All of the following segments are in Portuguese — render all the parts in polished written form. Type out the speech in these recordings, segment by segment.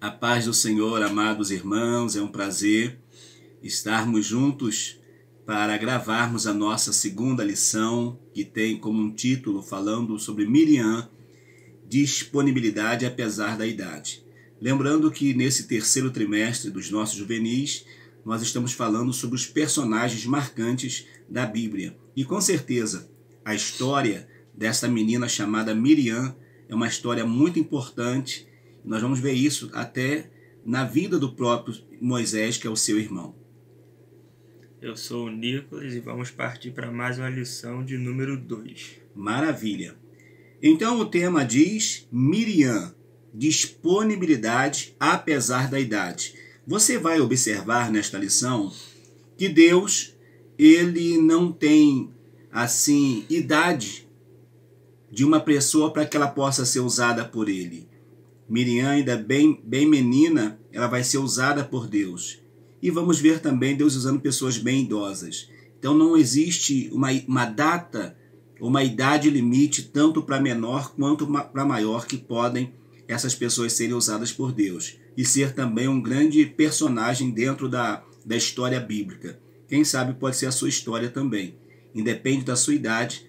A paz do Senhor, amados irmãos, é um prazer estarmos juntos para gravarmos a nossa segunda lição, que tem como um título falando sobre Miriam, disponibilidade apesar da idade. Lembrando que nesse terceiro trimestre dos nossos juvenis, nós estamos falando sobre os personagens marcantes da Bíblia. E com certeza, a história dessa menina chamada Miriam é uma história muito importante. Nós vamos ver isso até na vida do próprio Moisés, que é o seu irmão. Eu sou o Nicolas e vamos partir para mais uma lição de número 2. Maravilha! Então o tema diz Miriam, disponibilidade apesar da idade. Você vai observar nesta lição que Deus, ele não tem assim idade de uma pessoa para que ela possa ser usada por ele. Miriam, ainda bem menina, ela vai ser usada por Deus. E vamos ver também Deus usando pessoas bem idosas. Então não existe uma data, uma idade limite, tanto para menor quanto para maior, que podem essas pessoas serem usadas por Deus. E ser também um grande personagem dentro da história bíblica. Quem sabe pode ser a sua história também. Independe da sua idade,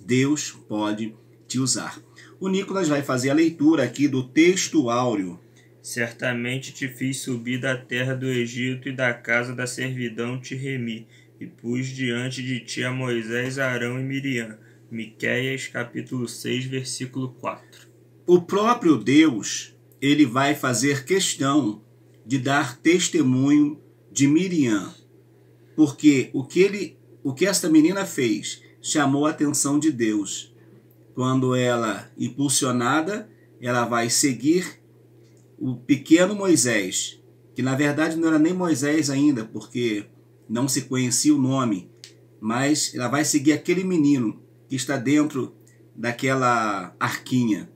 Deus pode te usar. O Nicolas vai fazer a leitura aqui do texto áureo. Certamente te fiz subir da terra do Egito e da casa da servidão te remi, e pus diante de ti a Moisés, Arão e Miriam. Miqueias, capítulo 6, versículo 4. O próprio Deus, ele vai fazer questão de dar testemunho de Miriam, porque o que esta menina fez chamou a atenção de Deus. Quando ela, impulsionada, ela vai seguir o pequeno Moisés, que na verdade não era nem Moisés ainda, porque não se conhecia o nome, mas ela vai seguir aquele menino que está dentro daquela arquinha.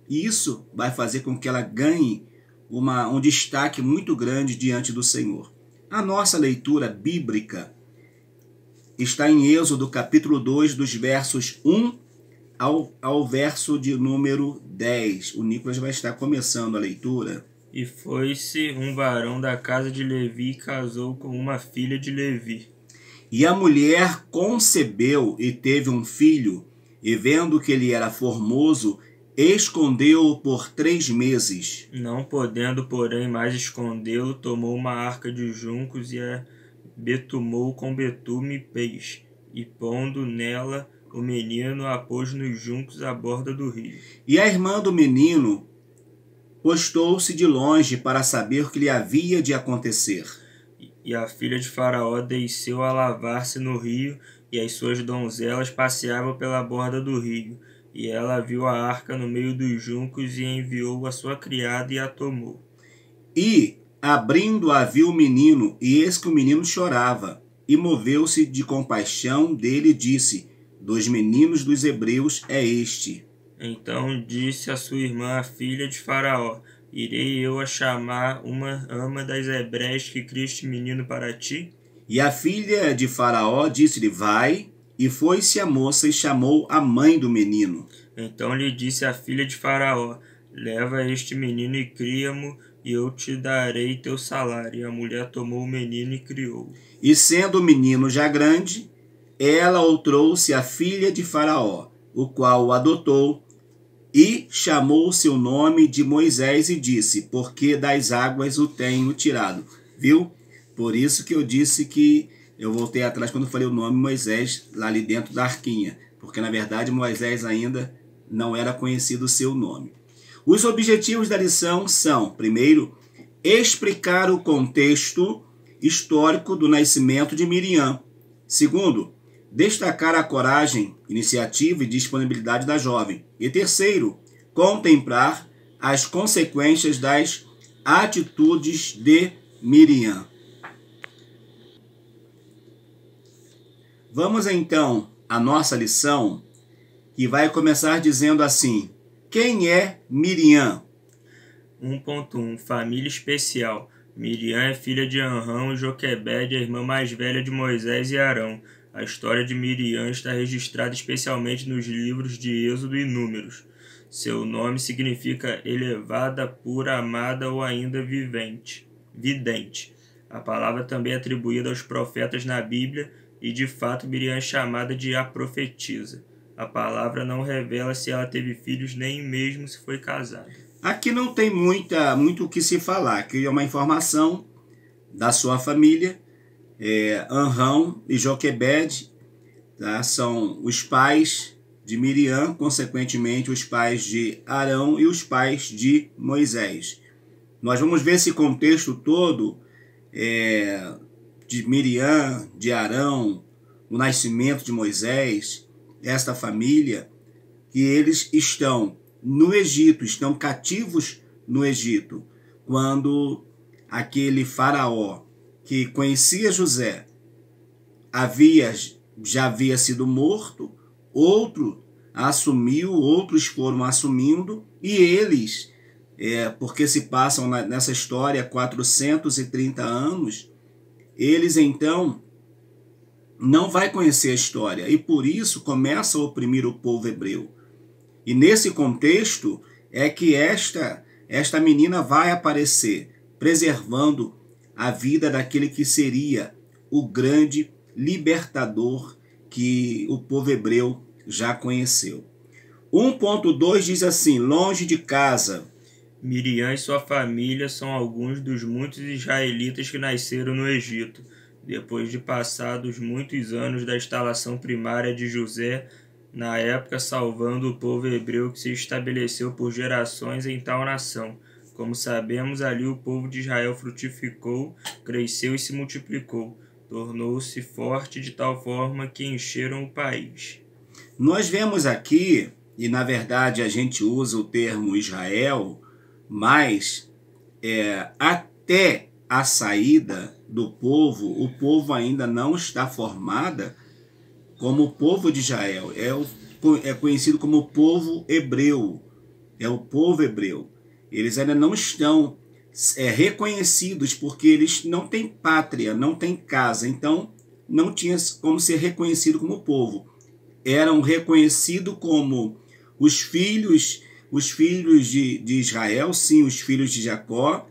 E isso vai fazer com que ela ganhe um destaque muito grande diante do Senhor. A nossa leitura bíblica está em Êxodo capítulo 2, dos versos 1 ao verso de número 10. O Nicolas vai estar começando a leitura. E foi-se um varão da casa de Levi e casou com uma filha de Levi. E a mulher concebeu e teve um filho, e vendo que ele era formoso, escondeu-o por 3 meses. Não podendo, porém, mais escondê-lo, tomou uma arca de juncos e a betumou com betume e peixe, e pondo nela o menino, a pôs nos juncos à borda do rio. E a irmã do menino postou-se de longe para saber o que lhe havia de acontecer. E a filha de Faraó desceu a lavar-se no rio, e as suas donzelas passeavam pela borda do rio. E ela viu a arca no meio dos juncos e enviou a sua criada e a tomou. E, abrindo-a, viu o menino, e eis que o menino chorava. E moveu-se de compaixão dele e disse: dos meninos dos hebreus é este. Então disse a sua irmã, a filha de Faraó: irei eu a chamar uma ama das hebreias que cria este menino para ti? E a filha de Faraó disse-lhe: vai. E foi-se a moça e chamou a mãe do menino. Então lhe disse a filha de Faraó: leva este menino e cria-mo, e eu te darei teu salário. E a mulher tomou o menino e criou. E sendo o menino já grande, ela o trouxe à filha de Faraó, o qual o adotou, e chamou o seu nome de Moisés e disse: porque das águas o tenho tirado. Viu? Por isso que eu disse que eu voltei atrás quando falei o nome Moisés, lá ali dentro da arquinha, porque na verdade Moisés ainda não era conhecido o seu nome. Os objetivos da lição são, primeiro, explicar o contexto histórico do nascimento de Miriam. Segundo, destacar a coragem, iniciativa e disponibilidade da jovem. E terceiro, contemplar as consequências das atitudes de Miriam. Vamos então à nossa lição, que vai começar dizendo assim: quem é Miriam? 1.1 Família especial. Miriam é filha de Arão e Joquebede, a irmã mais velha de Moisés e Arão. A história de Miriam está registrada especialmente nos livros de Êxodo e Números. Seu nome significa elevada, pura, amada ou ainda vidente. A palavra também é atribuída aos profetas na Bíblia e, de fato, Miriam é chamada de a profetisa. A palavra não revela se ela teve filhos nem mesmo se foi casada. Aqui não tem muito o que se falar, que é uma informação da sua família. Anrão e Joquebede, tá? São os pais de Miriam, consequentemente os pais de Arão e os pais de Moisés. Nós vamos ver esse contexto todo de Miriam, de Arão, o nascimento de Moisés, esta família, que eles estão no Egito, estão cativos no Egito, quando aquele faraó que conhecia José já havia sido morto, outro assumiu, outros foram assumindo, e eles, porque se passam nessa história 430 anos, eles então não vai conhecer a história, e por isso começa a oprimir o povo hebreu. E nesse contexto é que esta menina vai aparecer, preservando a vida daquele que seria o grande libertador que o povo hebreu já conheceu. 1.2 diz assim: longe de casa. Miriam e sua família são alguns dos muitos israelitas que nasceram no Egito, depois de passados muitos anos da instalação primária de José, na época salvando o povo hebreu que se estabeleceu por gerações em tal nação. Como sabemos, ali o povo de Israel frutificou, cresceu e se multiplicou. Tornou-se forte de tal forma que encheram o país. Nós vemos aqui, e na verdade a gente usa o termo Israel, mas até a saída do povo, o povo ainda não está formado como o povo de Israel. É conhecido como o povo hebreu. É o povo hebreu. Eles ainda não estão reconhecidos porque eles não têm pátria, não têm casa. Então, não tinha como ser reconhecido como povo. Eram reconhecidos como os filhos de Israel, sim, os filhos de Jacó,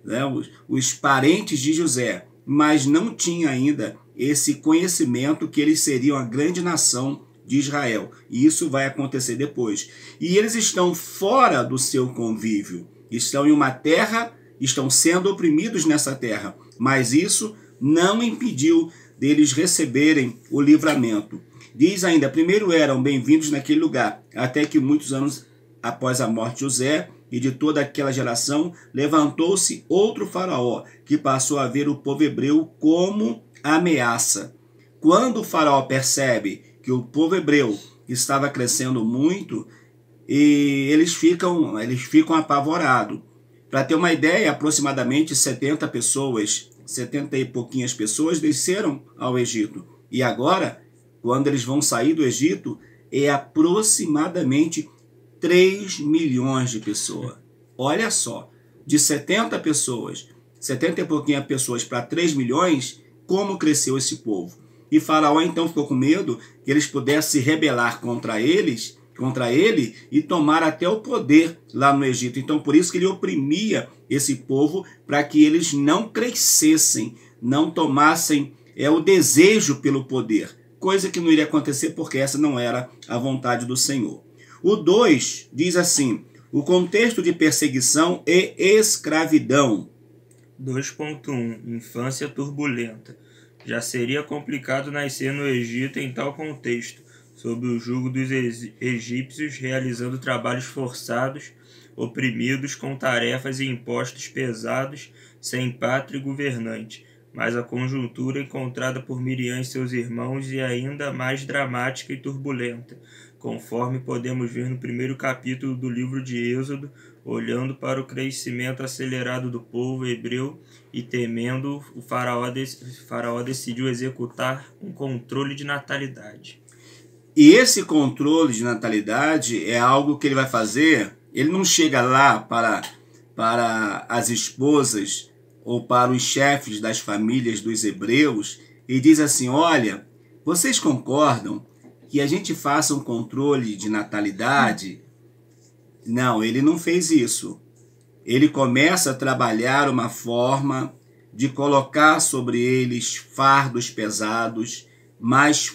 né, os parentes de José, mas não tinha ainda esse conhecimento que eles seriam a grande nação de Israel. E isso vai acontecer depois. E eles estão fora do seu convívio, estão em uma terra, estão sendo oprimidos nessa terra, mas isso não impediu deles receberem o livramento. Diz ainda: primeiro eram bem-vindos naquele lugar, até que muitos anos após a morte de José e de toda aquela geração, levantou-se outro faraó, que passou a ver o povo hebreu como ameaça. Quando o faraó percebe que o povo hebreu estava crescendo muito, e eles ficam apavorados. Para ter uma ideia, aproximadamente 70 e pouquinhas pessoas desceram ao Egito. E agora, quando eles vão sair do Egito, é aproximadamente 3 milhões de pessoas. Olha só, de 70 e pouquinhas pessoas para 3 milhões, como cresceu esse povo. E Faraó então ficou com medo que eles pudessem se rebelar contra ele e tomar até o poder lá no Egito. Então por isso que ele oprimia esse povo, para que eles não crescessem, não tomassem o desejo pelo poder. Coisa que não iria acontecer porque essa não era a vontade do Senhor. O 2 diz assim: o contexto de perseguição e escravidão. 2.1 Infância turbulenta. Já seria complicado nascer no Egito em tal contexto, sob o jugo dos egípcios, realizando trabalhos forçados, oprimidos com tarefas e impostos pesados, sem pátria e governante. Mas a conjuntura encontrada por Miriam e seus irmãos é ainda mais dramática e turbulenta, conforme podemos ver no primeiro capítulo do livro de Êxodo, olhando para o crescimento acelerado do povo hebreu e temendo, o faraó decidiu executar um controle de natalidade. E esse controle de natalidade é algo que ele vai fazer. Ele não chega lá para as esposas ou para os chefes das famílias dos hebreus e diz assim: olha, vocês concordam que a gente faça um controle de natalidade? Não, ele não fez isso. Ele começa a trabalhar uma forma de colocar sobre eles fardos pesados, mais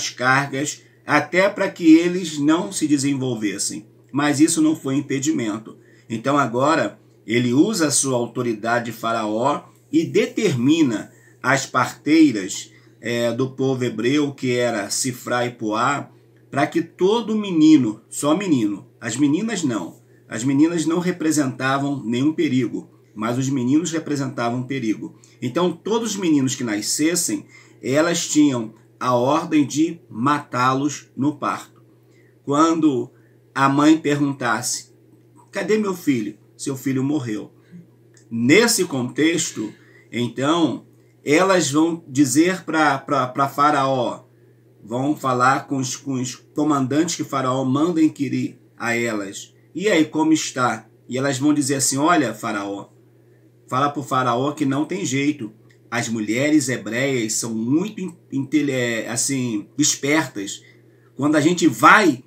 cargas, até para que eles não se desenvolvessem. Mas isso não foi impedimento. Então agora ele usa a sua autoridade de Faraó e determina as parteiras do povo hebreu, que era Sifrá e Puá, para que todo menino, só menino, as meninas não representavam nenhum perigo, mas os meninos representavam perigo. Então todos os meninos que nascessem, elas tinham a ordem de matá-los no parto. Quando a mãe perguntasse: cadê meu filho? Seu filho morreu. Nesse contexto, então, elas vão dizer para Faraó, vão falar com os comandantes que Faraó manda inquirir a elas. E aí, como está? E elas vão dizer assim: olha, Faraó, fala para o Faraó que não tem jeito. As mulheres hebreias são muito espertas. Quando a gente vai,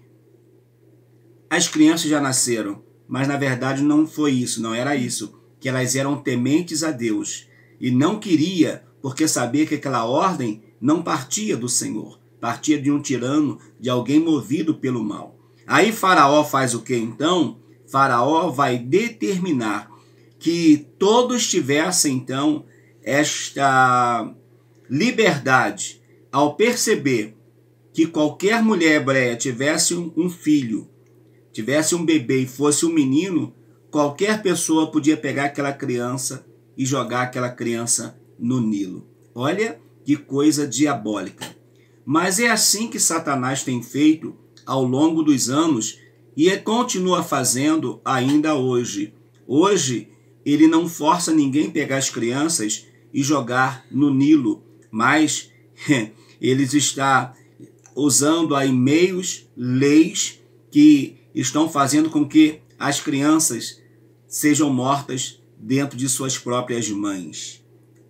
as crianças já nasceram. Mas na verdade não foi isso, não era isso. Que elas eram tementes a Deus. E não queria, porque sabia que aquela ordem não partia do Senhor. Partia de um tirano, de alguém movido pelo mal. Aí Faraó faz o que então? Faraó vai determinar que todos tivessem então esta liberdade ao perceber que qualquer mulher hebreia tivesse um filho, tivesse um bebê e fosse um menino, qualquer pessoa podia pegar aquela criança e jogar aquela criança no Nilo. Olha que coisa diabólica. Mas é assim que Satanás tem feito ao longo dos anos e continua fazendo ainda hoje. Hoje, ele não força ninguém a pegar as crianças e jogar no Nilo, mas ele está usando aí meios, leis que estão fazendo com que as crianças sejam mortas dentro de suas próprias mães.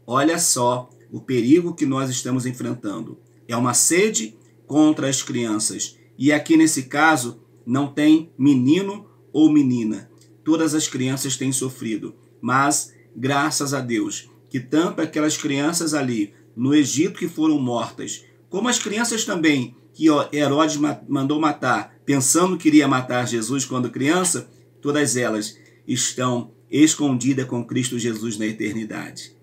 Olha só o perigo que nós estamos enfrentando. É uma sede contra as crianças. E aqui nesse caso não tem menino ou menina. Todas as crianças têm sofrido. Mas, graças a Deus, que tanto aquelas crianças ali no Egito que foram mortas, como as crianças também que Herodes mandou matar, pensando que iria matar Jesus quando criança, todas elas estão escondidas com Cristo Jesus na eternidade.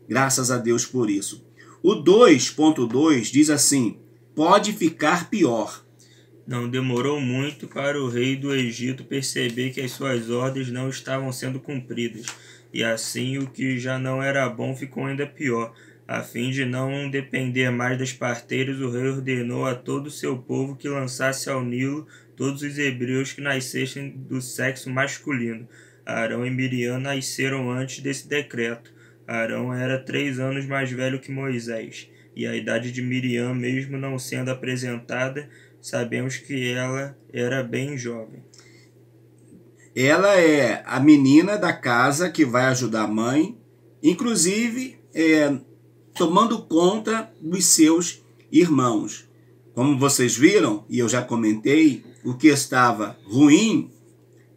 Graças a Deus por isso. O 2.2 diz assim: pode ficar pior. Não demorou muito para o rei do Egito perceber que as suas ordens não estavam sendo cumpridas, e assim o que já não era bom ficou ainda pior. A fim de não depender mais das parteiras, o rei ordenou a todo o seu povo que lançasse ao Nilo todos os hebreus que nascessem do sexo masculino. Arão e Miriam nasceram antes desse decreto. Arão era 3 anos mais velho que Moisés, e a idade de Miriam, mesmo não sendo apresentada, sabemos que ela era bem jovem. Ela é a menina da casa que vai ajudar a mãe, inclusive tomando conta dos seus irmãos. Como vocês viram, e eu já comentei, o que estava ruim,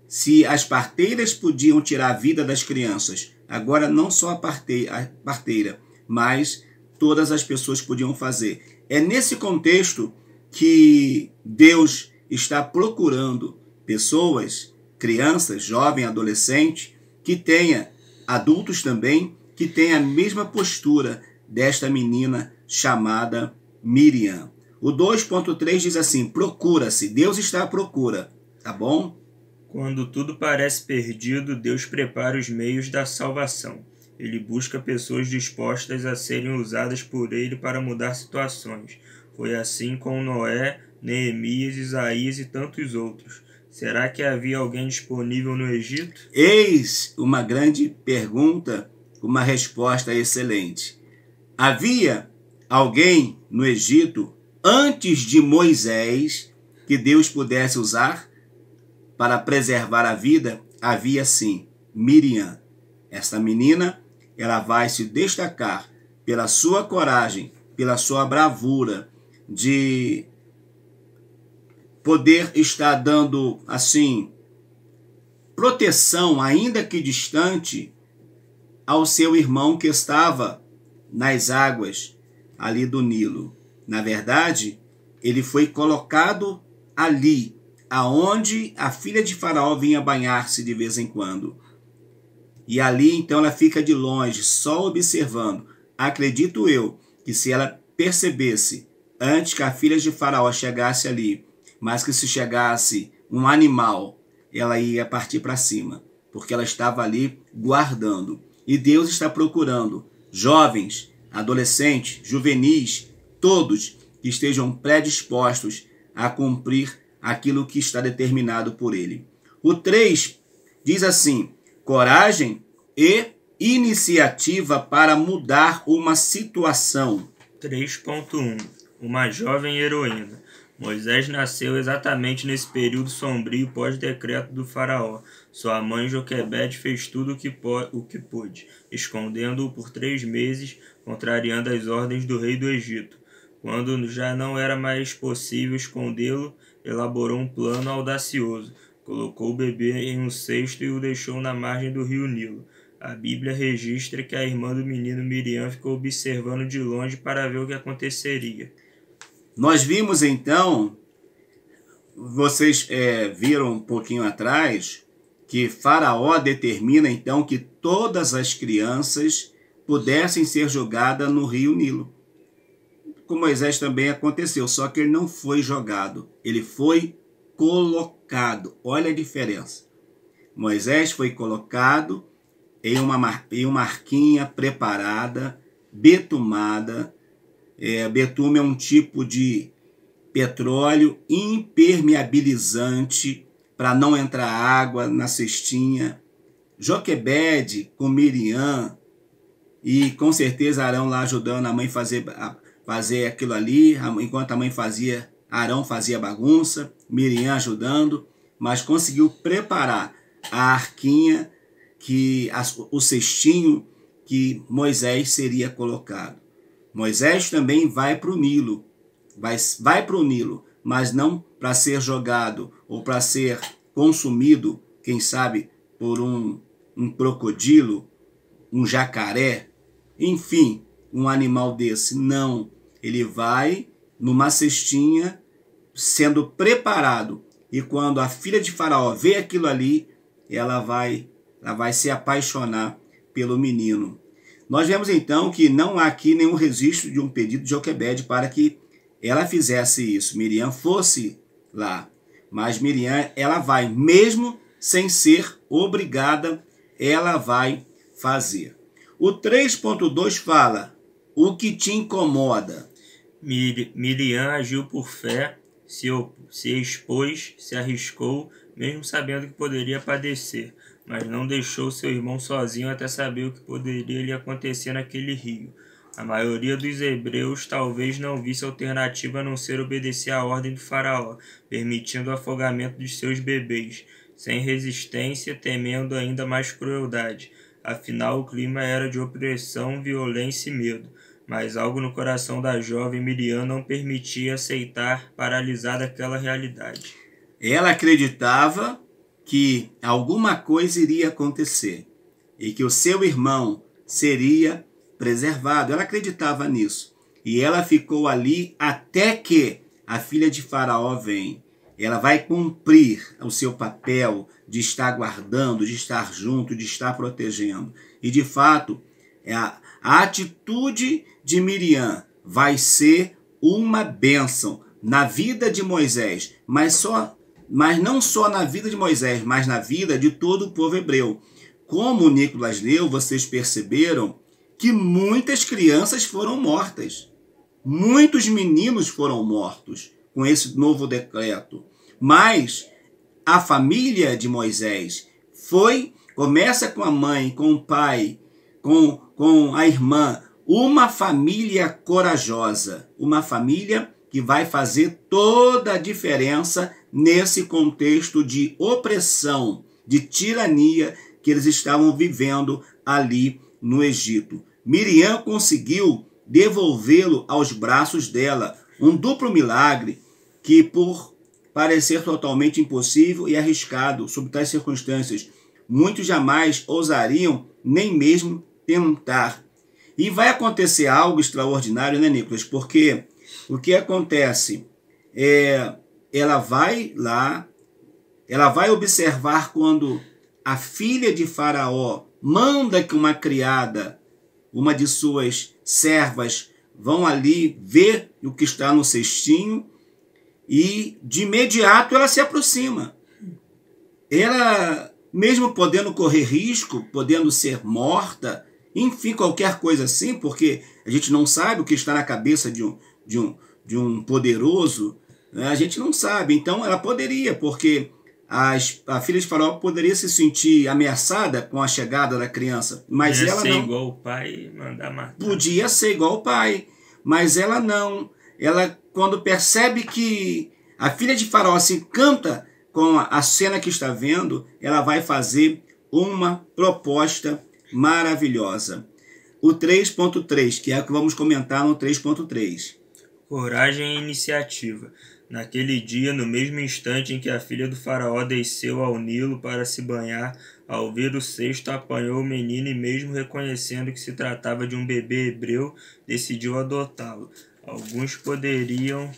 se as parteiras podiam tirar a vida das crianças, agora não só a parteira, mas todas as pessoas podiam fazer. É nesse contexto que Deus está procurando pessoas, crianças, jovens, adolescentes, que tenha, adultos também, que tenha a mesma postura desta menina chamada Miriam. O 2.3 diz assim: procura-se, Deus está à procura, tá bom? Quando tudo parece perdido, Deus prepara os meios da salvação. Ele busca pessoas dispostas a serem usadas por ele para mudar situações. Foi assim com Noé, Neemias, Isaías e tantos outros. Será que havia alguém disponível no Egito? Eis uma grande pergunta, uma resposta excelente. Havia alguém no Egito antes de Moisés que Deus pudesse usar para preservar a vida? Havia sim, Miriam. Esta menina, ela vai se destacar pela sua coragem, pela sua bravura de poder estar dando, assim, proteção, ainda que distante, ao seu irmão que estava nas águas ali do Nilo. Na verdade, ele foi colocado ali, aonde a filha de Faraó vinha banhar-se de vez em quando. E ali, então, ela fica de longe, só observando. Acredito eu que se ela percebesse, antes que a filha de Faraó chegasse ali, mas que se chegasse um animal, ela ia partir para cima, porque ela estava ali guardando. E Deus está procurando jovens, adolescentes, juvenis, todos que estejam predispostos a cumprir aquilo que está determinado por Ele. O 3 diz assim: coragem e iniciativa para mudar uma situação. 3.1 Uma jovem heroína. Moisés nasceu exatamente nesse período sombrio pós-decreto do faraó. Sua mãe Joquebede fez tudo o que pôde, escondendo-o por 3 meses, contrariando as ordens do rei do Egito. Quando já não era mais possível escondê-lo, elaborou um plano audacioso. Colocou o bebê em um cesto e o deixou na margem do rio Nilo. A Bíblia registra que a irmã do menino Miriam ficou observando de longe para ver o que aconteceria. Nós vimos então, vocês viram um pouquinho atrás, que Faraó determina então que todas as crianças pudessem ser jogadas no rio Nilo. Com Moisés também aconteceu, só que ele não foi jogado, ele foi colocado. Olha a diferença. Moisés foi colocado em uma arquinha preparada, betumada. Betume é um tipo de petróleo impermeabilizante para não entrar água na cestinha. Joquebede com Miriam e com certeza Arão lá ajudando a mãe fazer aquilo ali, enquanto a mãe fazia, Arão fazia bagunça, Miriam ajudando, mas conseguiu preparar a arquinha, o cestinho que Moisés seria colocado. Moisés também vai para o Nilo, vai para o Nilo, mas não para ser jogado ou para ser consumido, quem sabe, por um crocodilo, um jacaré, enfim, um animal desse. Não, ele vai numa cestinha sendo preparado. E quando a filha de Faraó vê aquilo ali, ela vai se apaixonar pelo menino. Nós vemos então que não há aqui nenhum registro de um pedido de Joquebede para que ela fizesse isso. Miriam fosse lá. Mas Miriam, ela vai, mesmo sem ser obrigada, ela vai fazer. O 3.2 fala: o que te incomoda? Miriam agiu por fé, se expôs, se arriscou, mesmo sabendo que poderia padecer, mas não deixou seu irmão sozinho até saber o que poderia lhe acontecer naquele rio. A maioria dos hebreus talvez não visse alternativa a não ser obedecer à ordem do faraó, permitindo o afogamento de seus bebês, sem resistência, temendo ainda mais crueldade. Afinal, o clima era de opressão, violência e medo. Mas algo no coração da jovem Miriam não permitia aceitar, paralisada, aquela realidade. Ela acreditava que alguma coisa iria acontecer e que o seu irmão seria preservado. Ela acreditava nisso. E ela ficou ali até que a filha de Faraó vem. Ela vai cumprir o seu papel de estar guardando, de estar junto, de estar protegendo. E de fato, a atitude de Miriam vai ser uma bênção na vida de Moisés, mas não só na vida de Moisés, mas na vida de todo o povo hebreu. Como o Nicolas leu, vocês perceberam que muitas crianças foram mortas. Muitos meninos foram mortos com esse novo decreto. Mas a família de Moisés começa com a mãe, com o pai, com a irmã, uma família corajosa, uma família que vai fazer toda a diferença nesse contexto de opressão, de tirania que eles estavam vivendo ali no Egito. Miriam conseguiu devolvê-lo aos braços dela, um duplo milagre que por parecer totalmente impossível e arriscado sob tais circunstâncias. Muitos jamais ousariam nem mesmo tentar. E vai acontecer algo extraordinário, né, Nicolas? Porque o que acontece ela vai lá, ela vai observar quando a filha de Faraó manda que uma criada, uma de suas servas, vão ali ver o que está no cestinho e de imediato ela se aproxima. Ela, mesmo podendo correr risco, podendo ser morta, enfim, qualquer coisa assim, porque a gente não sabe o que está na cabeça de um poderoso, né? A gente não sabe. Então ela poderia, porque a filha de Faraó poderia se sentir ameaçada com a chegada da criança, mas Podia ela ser não. igual o pai e mandar matar. Podia ser igual o pai, mas ela não. Ela, quando percebe que a filha de Faraó se encanta com a cena que está vendo, ela vai fazer uma proposta maravilhosa. O 3.3, que é o que vamos comentar no 3.3. Coragem e iniciativa. Naquele dia, no mesmo instante em que a filha do faraó desceu ao Nilo para se banhar, ao ver o cesto, apanhou o menino e, mesmo reconhecendo que se tratava de um bebê hebreu, decidiu adotá-lo. Alguns poderiam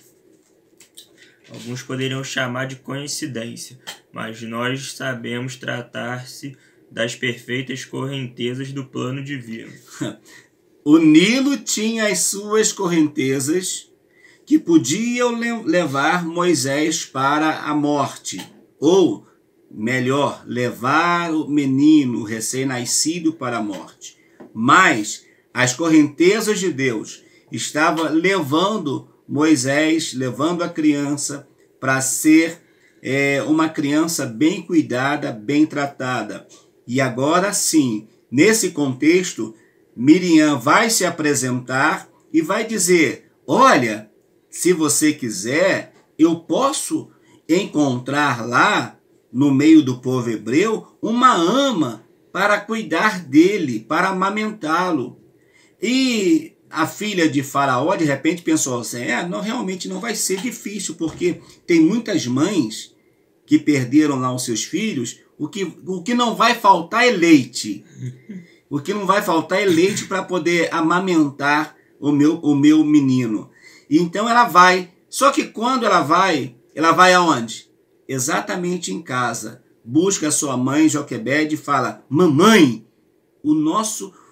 chamar de coincidência, mas nós sabemos tratar-se das perfeitas correntezas do plano divino. O Nilo tinha as suas correntezas que podiam levar Moisés para a morte, ou, melhor, levar o menino recém-nascido para a morte. Mas as correntezas de Deus estavam levando Moisés, levando a criança para ser uma criança bem cuidada, bem tratada. E agora sim, nesse contexto, Miriam vai se apresentar e vai dizer: olha, se você quiser, eu posso encontrar lá, no meio do povo hebreu, uma ama para cuidar dele, para amamentá-lo. E a filha de Faraó, de repente, pensou assim: não, realmente não vai ser difícil, porque tem muitas mães que perderam lá os seus filhos, o que não vai faltar é leite. O que não vai faltar é leite para poder amamentar o meu menino. Então ela vai. Só que quando ela vai aonde? Exatamente em casa. Busca a sua mãe, Joquebede, e fala: mamãe,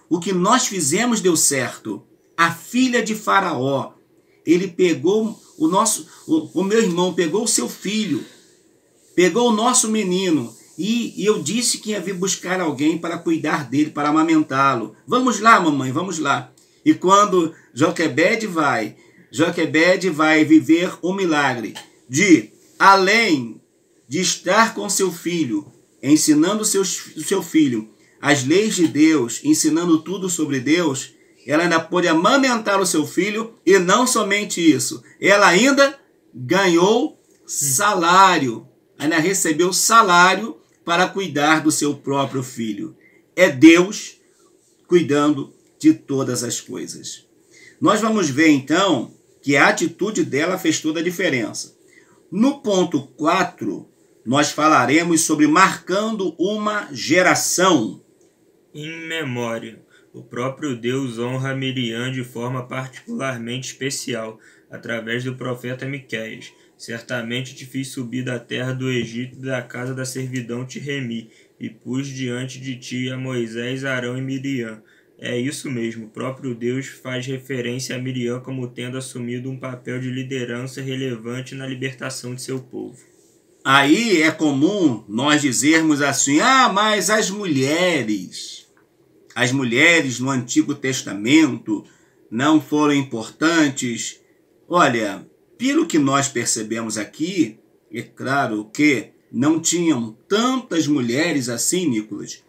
o que nós fizemos deu certo. A filha de Faraó, ele pegou o meu irmão, pegou o seu filho, pegou o nosso menino, e eu disse que ia vir buscar alguém para cuidar dele, para amamentá-lo. Vamos lá, mamãe, vamos lá. E quando Joquebede vai viver um milagre de, além de estar com seu filho, ensinando o seu filho as leis de Deus, ensinando tudo sobre Deus, ela ainda pôde amamentar o seu filho, e não somente isso, ela ainda ganhou salário, ainda recebeu salário para cuidar do seu próprio filho. É Deus cuidando de todas as coisas. Nós vamos ver então que a atitude dela fez toda a diferença. No ponto 4, nós falaremos sobre marcando uma geração. Em memória, o próprio Deus honra Miriam de forma particularmente especial, através do profeta Miqueias. Certamente te fiz subir da terra do Egito e da casa da servidão te remi, e pus diante de ti a Moisés, Arão e Miriam. É isso mesmo, o próprio Deus faz referência a Miriam como tendo assumido um papel de liderança relevante na libertação de seu povo. Aí é comum nós dizermos assim: mas as mulheres no Antigo Testamento não foram importantes. Olha, pelo que nós percebemos aqui, é claro que não tinham tantas mulheres assim, Nicolas,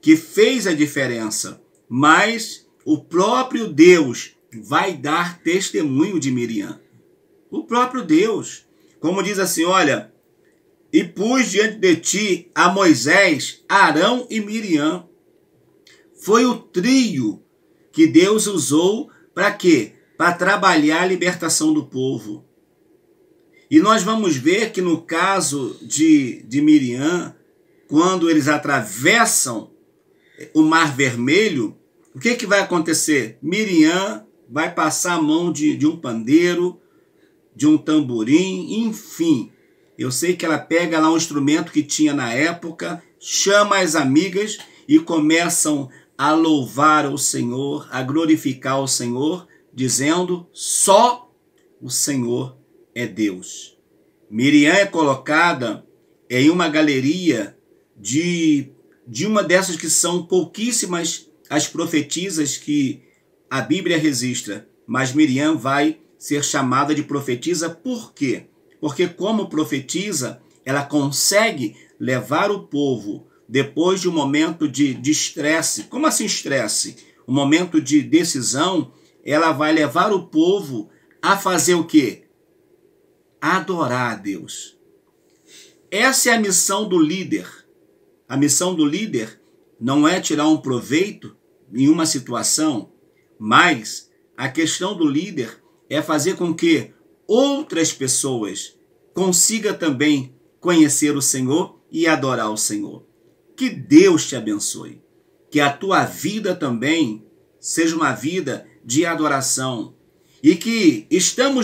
que fez a diferença. Mas o próprio Deus vai dar testemunho de Miriam. O próprio Deus. Como diz assim, olha, e pus diante de ti a Moisés, Arão e Miriam. Foi o trio que Deus usou para quê? Para trabalhar a libertação do povo. E nós vamos ver que no caso de Miriam, quando eles atravessam o Mar Vermelho, o que vai acontecer? Miriam vai passar a mão de um pandeiro, de um tamborim, enfim. Eu sei que ela pega lá um instrumento que tinha na época, chama as amigas e começam a louvar o Senhor, a glorificar o Senhor, dizendo: só o Senhor é Deus. Miriam é colocada em uma galeria de uma dessas que são pouquíssimas as profetisas que a Bíblia registra, mas Miriam vai ser chamada de profetisa. Por quê? Porque como profetisa, ela consegue levar o povo, depois de um momento de estresse. Como assim estresse? Um momento de decisão, ela vai levar o povo a fazer o quê? Adorar a Deus. Essa é a missão do líder. A missão do líder não é tirar um proveito em uma situação, mas a questão do líder é fazer com que outras pessoas consigam também conhecer o Senhor e adorar o Senhor. Que Deus te abençoe. Que a tua vida também seja uma vida de adoração. E que estando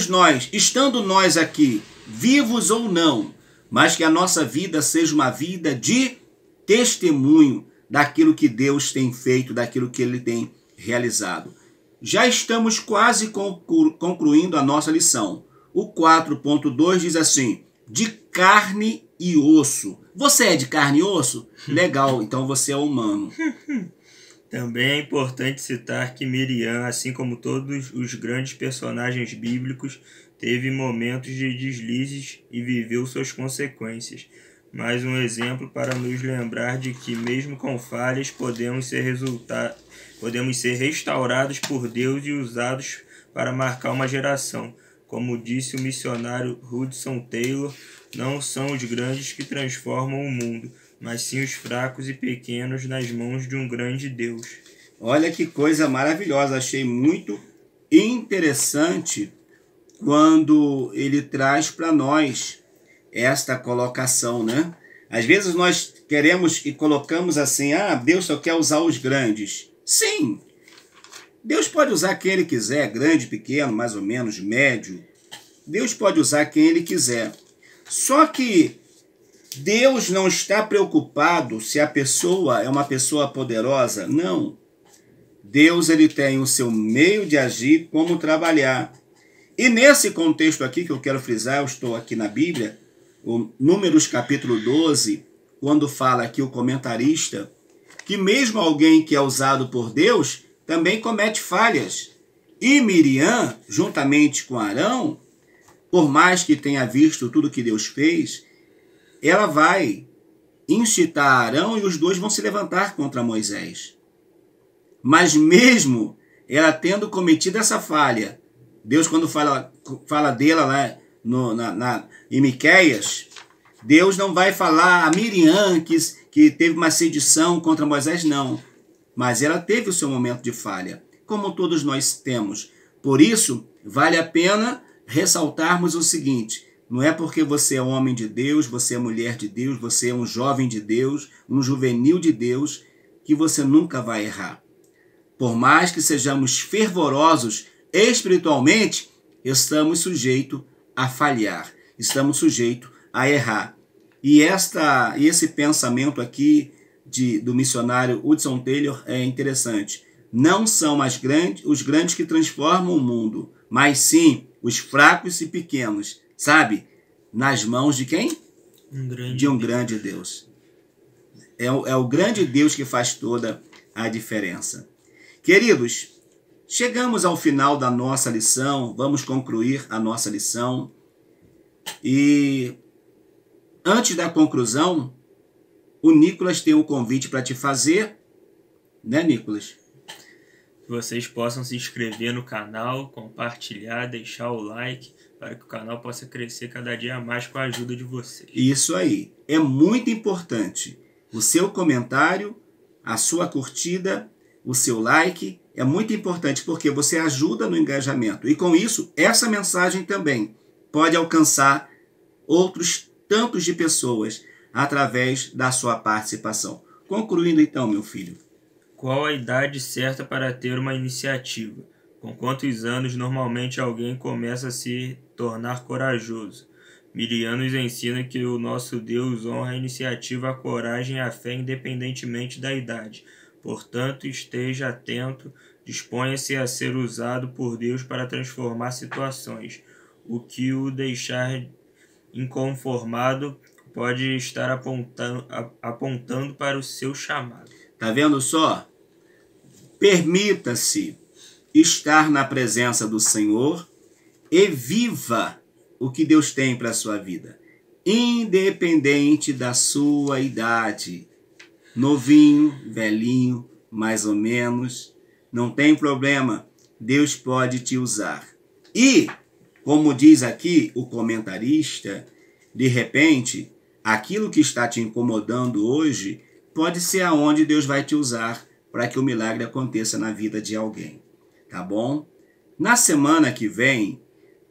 nós aqui, vivos ou não, mas que a nossa vida seja uma vida de testemunho daquilo que Deus tem feito, daquilo que Ele tem realizado. Já estamos quase concluindo a nossa lição. O 4.2 diz assim: de carne e osso. Você é de carne e osso? Legal, então você é humano. Também é importante citar que Miriam, assim como todos os grandes personagens bíblicos, teve momentos de deslizes e viveu suas consequências. Mais um exemplo para nos lembrar de que, mesmo com falhas, podemos ser restaurados por Deus e usados para marcar uma geração. Como disse o missionário Hudson Taylor, não são os grandes que transformam o mundo, mas sim os fracos e pequenos nas mãos de um grande Deus. Olha que coisa maravilhosa, achei muito interessante quando ele traz para nós esta colocação, né? Às vezes nós queremos e colocamos assim: Deus só quer usar os grandes. Sim, Deus pode usar quem Ele quiser, grande, pequeno, mais ou menos, médio. Deus pode usar quem Ele quiser. Só que Deus não está preocupado se a pessoa é uma pessoa poderosa. Não. Deus ele tem o seu meio de agir, como trabalhar. E nesse contexto aqui que eu quero frisar, eu estou aqui na Bíblia, o Números capítulo 12, quando fala aqui o comentarista, que mesmo alguém que é usado por Deus, também comete falhas. E Miriam, juntamente com Arão, por mais que tenha visto tudo que Deus fez, ela vai incitar Arão e os dois vão se levantar contra Moisés. Mas mesmo ela tendo cometido essa falha, Deus quando fala dela lá em Miqueias, Deus não vai falar a Miriam que teve uma sedição contra Moisés, não. Mas ela teve o seu momento de falha, como todos nós temos. Por isso, vale a pena ressaltarmos o seguinte: não é porque você é homem de Deus, você é mulher de Deus, você é um jovem de Deus, um juvenil de Deus, que você nunca vai errar. Por mais que sejamos fervorosos espiritualmente, estamos sujeitos a falhar, estamos sujeitos a errar. E esse pensamento aqui do missionário Hudson Taylor é interessante. Não são os grandes que transformam o mundo, mas sim os fracos e pequenos, sabe? Nas mãos de quem? De um grande Deus. É o grande Deus que faz toda a diferença. Queridos, chegamos ao final da nossa lição, vamos concluir a nossa lição. E antes da conclusão, o Nicolas tem um convite para te fazer, né, Nicolas? Que vocês possam se inscrever no canal, compartilhar, deixar o like, para que o canal possa crescer cada dia mais com a ajuda de vocês. Isso aí. É muito importante. O seu comentário, a sua curtida, o seu like, é muito importante porque você ajuda no engajamento. E com isso, essa mensagem também pode alcançar outros tantos de pessoas através da sua participação. Concluindo então, meu filho. Qual a idade certa para ter uma iniciativa? Com quantos anos normalmente alguém começa a se tornar corajoso? Miriam nos ensina que o nosso Deus honra a iniciativa, a coragem e a fé independentemente da idade. Portanto, esteja atento, disponha-se a ser usado por Deus para transformar situações. O que o deixar inconformado pode estar apontando para o seu chamado. Tá vendo só? Permita-se estar na presença do Senhor e viva o que Deus tem para a sua vida, independente da sua idade. Novinho, velhinho, mais ou menos, não tem problema, Deus pode te usar. E, como diz aqui o comentarista, de repente, aquilo que está te incomodando hoje pode ser aonde Deus vai te usar para que o milagre aconteça na vida de alguém, tá bom? Na semana que vem,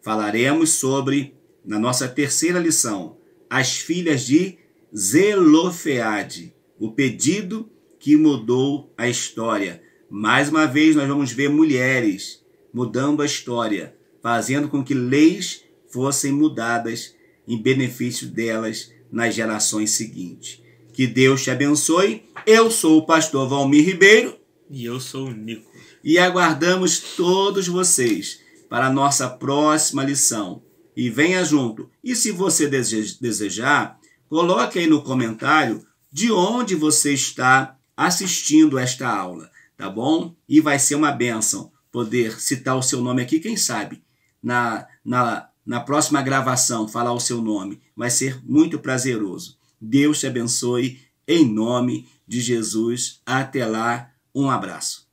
falaremos sobre, na nossa terceira lição, as filhas de Zelofeade, o pedido que mudou a história. Mais uma vez nós vamos ver mulheres mudando a história, fazendo com que leis fossem mudadas em benefício delas nas gerações seguintes. Que Deus te abençoe. Eu sou o pastor Valmir Ribeiro. E eu sou o Nico. E aguardamos todos vocês para a nossa próxima lição. E venha junto. E se você desejar, coloque aí no comentário de onde você está assistindo esta aula, tá bom? E vai ser uma bênção poder citar o seu nome aqui, quem sabe, na próxima gravação, falar o seu nome. Vai ser muito prazeroso. Deus te abençoe, em nome de Jesus. Até lá, um abraço.